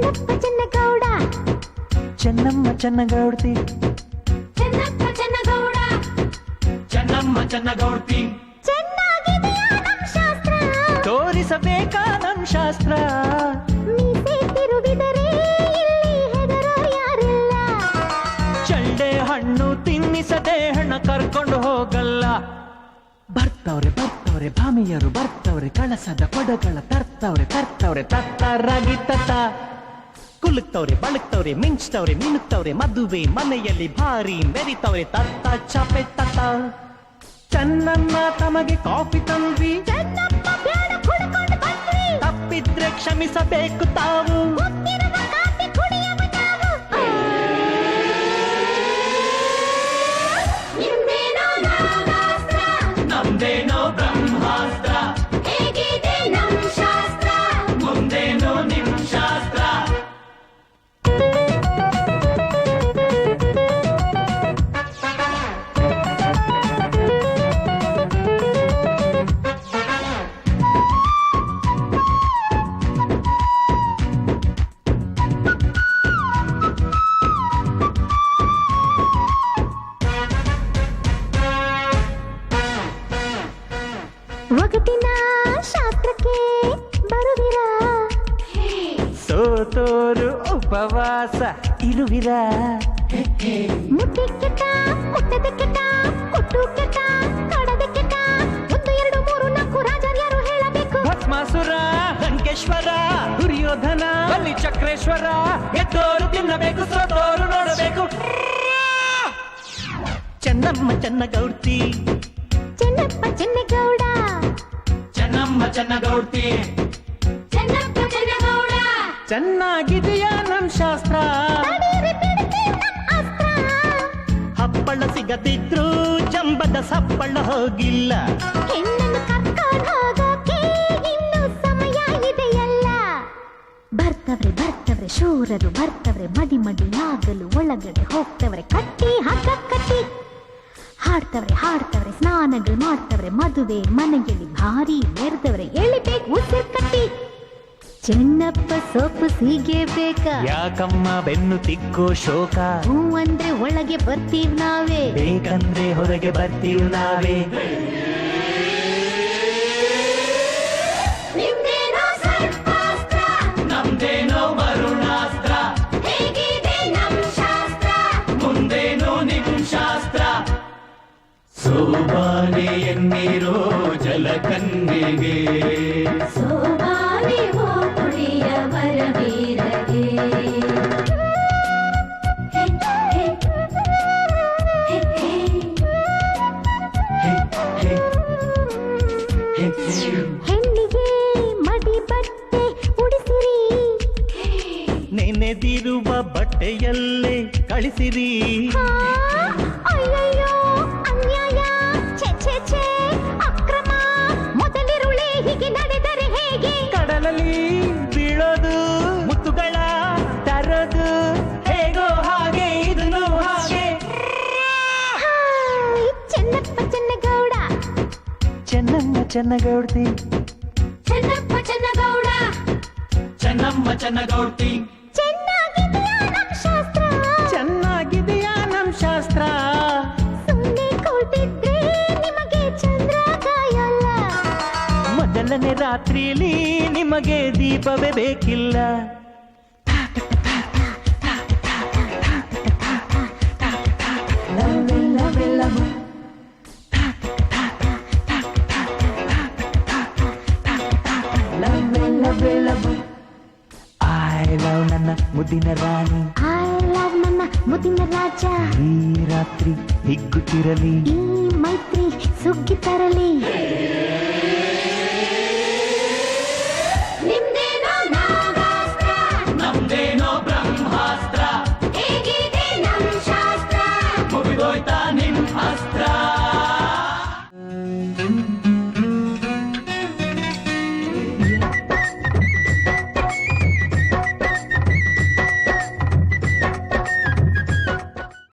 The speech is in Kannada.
ಚೆನ್ನಪ್ಪ ಚೆನ್ನಗೌಡ ಚೆನ್ನಮ್ಮ ಚೆನ್ನಗೌಡ್ತಿ ಚೆನ್ನಪ್ಪ ಚೆನ್ನಗೌಡ ಚೆನ್ನಮ್ಮ ಚೆನ್ನಗೌಡ್ತಿ ಚೆನ್ನಾಗಿದೆಯಾ ನಮ್ ಶಾಸ್ತ್ರ ತೋರಿಸಬೇಕಾ ನಮ್ ಶಾಸ್ತ್ರ ಮೀಸೆ ತಿರುಗಿದರೆ ಇಲ್ಲಿ ಹೆದರೋ ಯಾರಿಲ್ಲ ಚಳ್ಳೆ ಹಣ್ಣು ತಿನ್ನಿಸದೆ ಹಣ ಕರ್ಕೊಂಡು ಹೋಗಲ್ಲ ಬರ್ತವ್ರೆ ಬರ್ತವ್ರೆ ಭಾಮಿಯರು ಬರ್ತವ್ರೆ ಕಳಸದ ಕೊಡಗಳ ತರ್ತವ್ರೆ ತತ್ತರಾಗಿ ತತ್ತ ಕುಲುಕ್ತವ್ರೆ ಬಳಕ್ತವ್ರೆ ಮಿಂಚ್ತವ್ರೆ ಮಿನುಕ್ತವ್ರೆ ಮದುವೆ ಮನೆಯಲ್ಲಿ ಭಾರಿ ಮೆರಿತವ್ರೆ ತತ್ತ ಚಾಪೆ ತತ್ತ ಚೆನ್ನಮ್ಮ ತಮಗೆ ಕಾಫಿ ತಂದ್ವಿ ಚೆನ್ನಪ್ಪ ಬ್ಯಾಡ ಕುಡ್ಕೊಂಡು ಬಂದ್ವಿ ತಪ್ಪಿದ್ರೆ ಕ್ಷಮಿಸಬೇಕು ತಾವು ಗೊತ್ತಿರುವ ಕಾಫಿ ಕುಡಿಯವ ನಾವು ನಿಮ್ದೇನೋ ನಾಗಾಸ್ತ್ರ ನಮ್ದೇನೋ ಬ್ರಹ್ಮಾಸ್ತ್ರ ಹೇಗಿದೆ ನಮ್ ಶಾಸ್ತ್ರ ಮುಂದೇನೋ ನಿಮ್ ಶಾಸ್ತ್ರ ಒಗಟಿನ ಶಾಸ್ತ್ರಕ್ಕೆ ಬರುವಿರಾ ಸೋತೋರು ಉಪವಾಸ ಇರುವಿರ ಮುಟ್ಟಿ ಕೆಟ್ಟ ಮುಟ್ಟದ ಕೆಟ್ಟ ಕೊಟ್ಟು ಕೆಟ್ಟ ಕಡದ ಕೆಟ್ಟ 1 2 3 4 ರಾಜರ್ಯಾರು ಹೇಳಬೇಕು ಭಸ್ಮಾಸುರ ಲಂಕೇಶ್ವರ ದುರ್ಯೋಧನ ಬಲಿ ಚಕ್ರೇಶ್ವರ ಗೆದ್ದೋರು ತಿನ್ನಬೇಕು ಸೋತೋರು ನೋಡಬೇಕು ಚೆನ್ನಮ್ಮ ಚೆನ್ನಗೌಡ್ತಿ ಚೆನ್ನಪ್ಪ ಚೆನ್ನಗೌಡ ಚೆನ್ನಮ್ಮ ಚೆನ್ನಗೌಡ್ತಿ ಚೆನ್ನಪ್ಪ ಚೆನ್ನಗೌಡ ಚೆನ್ನಾಗಿದೆಯಾ ನಮ್ ಶಾಸ್ತ್ರ ತಡೀರಿ ಬಿಡ್ತಿ ನಮ್ ಅಸ್ತ್ರ ಹಪ್ಪಳ ಸಿಗದಿದ್ರು ಜಂಬದ ಸಪ್ಪಳ ಹೋಗಿಲ್ಲ ಹೆಣ್ಣನ್ನು ಕರ್ಕೊಂಡು ಹೋಗೋಕೆ ಇನ್ನು ಸಮಯ ಇದೆಯಲ್ಲ ಬರ್ತವ್ರೆ ಶೂರರು ಬರ್ತವ್ರೆ ಮಡಿ ಆಗಲು ಒಳಗಡೆ ಹೋಗ್ತವ್ರೆ ಕಟ್ಟಿ ಹಗ್ಗ ಕಟ್ಟಿ ಹಾಡ್ತವ್ರೆ ಸ್ನಾನಗಳು ಮಾಡ್ತವ್ರೆ ಮದುವೆ ಮನೆಯಲ್ಲಿ ಭಾರಿ ಮೆರೆದವ್ರೆ ಎಳಿಬೇಕು ಉಸಿರು ಕಟ್ಟಿ ಚೆನ್ನಪ್ಪ ಸೊಪ್ಪು ಸೀಗೆ ಬೇಕಾ ಯಾಕಮ್ಮ ಬೆನ್ನು ತಿಕ್ಕೋ ಶೋಕ ಹೂ ಅಂದ್ರೆ ಒಳಗೆ ಬರ್ತೀವಿ ನಾವೇ ಬೇಕಂದ್ರೆ ಹೊರಗೆ ಬರ್ತೀವಿ ನಾವೇ ನಿಮ್ದೇನೋ ಸರ್ಪಾಸ್ತ್ರ ನಮ್ದೇನೋ ವರುಣಾಸ್ತ್ರ ಹೇಗಿದೆ ನಮ್ ಶಾಸ್ತ್ರ ಮುಂದೇನೋ ನಿಮ್ ಶಾಸ್ತ್ರ ಸೋಬಾನೆ ಎನ್ನೀರೋ ಜಲಕನ್ಯೆಗೆ ಸೋಬಾನೆ ಓ ಕುಡಿಯ ವರವೀರಗೆ ಹೆಣ್ಣಿಗೆ ಮಡಿ ಬಟ್ಟೆ ಉಡಿಸಿರಿ ನೆನೆದಿರುವ ಬಟ್ಟೆಯಲ್ಲೇ ಕಳಿಸಿರಿ ಅಯ್ಯಯ್ಯೋ ಅನ್ಯಾಯ ಛೆ ಅಕ್ರಮ ಮೊದಲಿರುಳೆ ಹೀಗೆ ನಡೆದರೆ ಹೇಗೆ ಕಡಲಲ್ಲಿ ಬೀಳೋದು ಮುತ್ತುಗಳ ತರೋದು ಹೇಗೋ ಹಾಗೆ ಇದನ್ನು ಹಾಗೆ ಹಾಯ್, ಚೆನ್ನಪ್ಪ ಚೆನ್ನಗೌಡ ಚೆನ್ನಮ್ಮ ಚೆನ್ನಗೌಡ್ತಿ ಚೆನ್ನಪ್ಪ ಚೆನ್ನಗೌಡ ಚೆನ್ನಮ್ಮ ಚೆನ್ನಗೌಡ್ತಿ ಚೆನ್ನಾಗಿದೆಯಾ ನಮ್ ಶಾಸ್ತ್ರ ಚೆನ್ನಾಗಿದೆಯಾ ನಮ್ ಶಾಸ್ತ್ರ ಸುಮ್ಮನೆ ಕೂತಿದ್ರೆ ನಿಮಗೆ ಚಂದ್ರ ಕಾಯಲ್ಲ ಮೊದಲನೇ ರಾತ್ರಿಯಲ್ಲಿ ನಿಮಗೆ ದೀಪವೇ ಬೇಕಿಲ್ಲ ಐ ಲವ್ ನನ್ನ ಮುದ್ದಿನ ರಾಣಿ ಐ ಲವ್ ನನ್ನ ಮುದಿನ ರಾಜ ಈ ರಾತ್ರಿ ಹಿಗ್ಗುತ್ತಿರಲಿ ಈ ಮೈತ್ರಿ ಸುಗ್ಗಿ ತರಲಿ